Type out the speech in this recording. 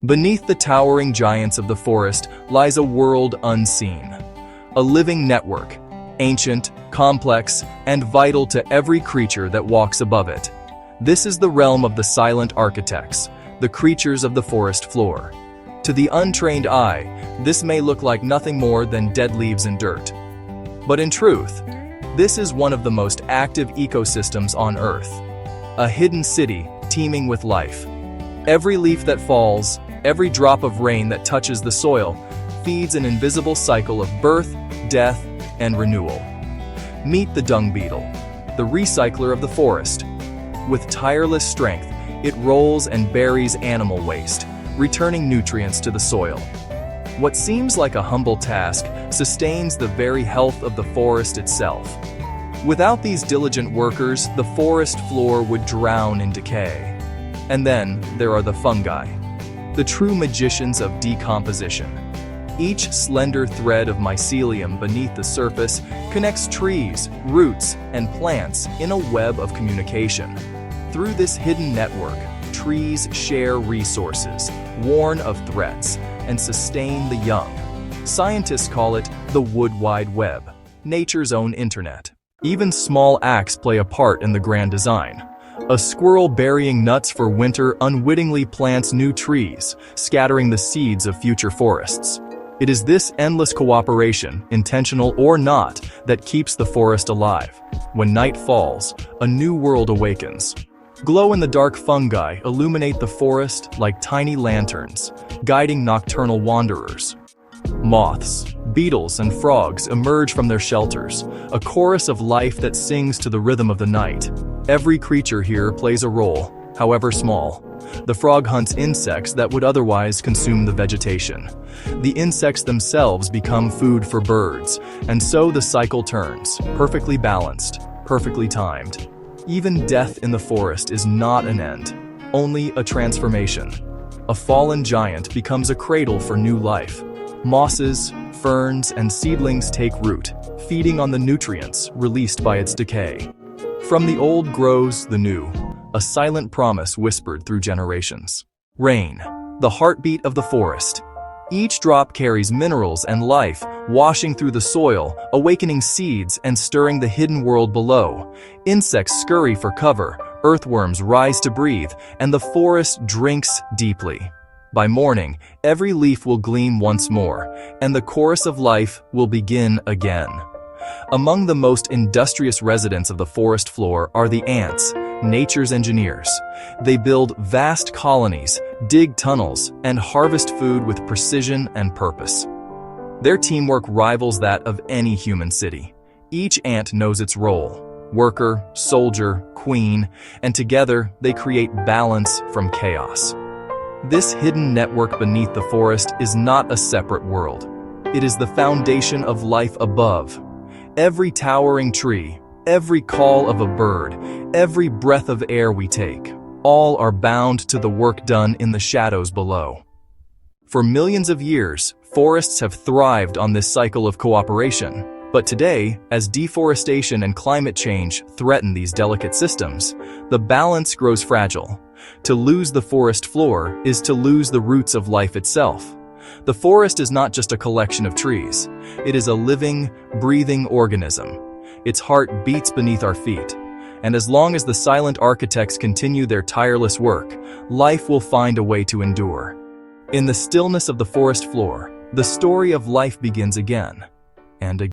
Beneath the towering giants of the forest lies a world unseen. A living network, ancient, complex, and vital to every creature that walks above it. This is the realm of the silent architects, the creatures of the forest floor. To the untrained eye, this may look like nothing more than dead leaves and dirt. But in truth, this is one of the most active ecosystems on Earth. A hidden city teeming with life. Every leaf that falls, every drop of rain that touches the soil, feeds an invisible cycle of birth, death, and renewal. Meet the dung beetle, the recycler of the forest. With tireless strength, it rolls and buries animal waste, returning nutrients to the soil. What seems like a humble task sustains the very health of the forest itself. Without these diligent workers, the forest floor would drown in decay. And then there are the fungi, the true magicians of decomposition. Each slender thread of mycelium beneath the surface connects trees, roots, and plants in a web of communication. Through this hidden network, trees share resources, warn of threats, and sustain the young. Scientists call it the Wood Wide Web, nature's own internet. Even small acts play a part in the grand design. A squirrel burying nuts for winter unwittingly plants new trees, scattering the seeds of future forests. It is this endless cooperation, intentional or not, that keeps the forest alive. When night falls, a new world awakens. Glow-in-the-dark fungi illuminate the forest like tiny lanterns, guiding nocturnal wanderers. Moths, beetles, and frogs emerge from their shelters, a chorus of life that sings to the rhythm of the night. Every creature here plays a role, however small. The frog hunts insects that would otherwise consume the vegetation. The insects themselves become food for birds, and so the cycle turns, perfectly balanced, perfectly timed. Even death in the forest is not an end, only a transformation. A fallen giant becomes a cradle for new life. Mosses, ferns, and seedlings take root, feeding on the nutrients released by its decay. From the old grows the new, a silent promise whispered through generations. Rain, the heartbeat of the forest. Each drop carries minerals and life, washing through the soil, awakening seeds and stirring the hidden world below. Insects scurry for cover, earthworms rise to breathe, and the forest drinks deeply. By morning, every leaf will gleam once more, and the chorus of life will begin again. Among the most industrious residents of the forest floor are the ants, nature's engineers. They build vast colonies, dig tunnels, and harvest food with precision and purpose. Their teamwork rivals that of any human city. Each ant knows its role: worker, soldier, queen, and together they create balance from chaos. This hidden network beneath the forest is not a separate world. It is the foundation of life above. Every towering tree, every call of a bird, every breath of air we take, all are bound to the work done in the shadows below. For millions of years, forests have thrived on this cycle of cooperation. But today, as deforestation and climate change threaten these delicate systems, the balance grows fragile. To lose the forest floor is to lose the roots of life itself. The forest is not just a collection of trees. It is a living, breathing organism. Its heart beats beneath our feet. And as long as the silent architects continue their tireless work, life will find a way to endure. In the stillness of the forest floor, the story of life begins again and again.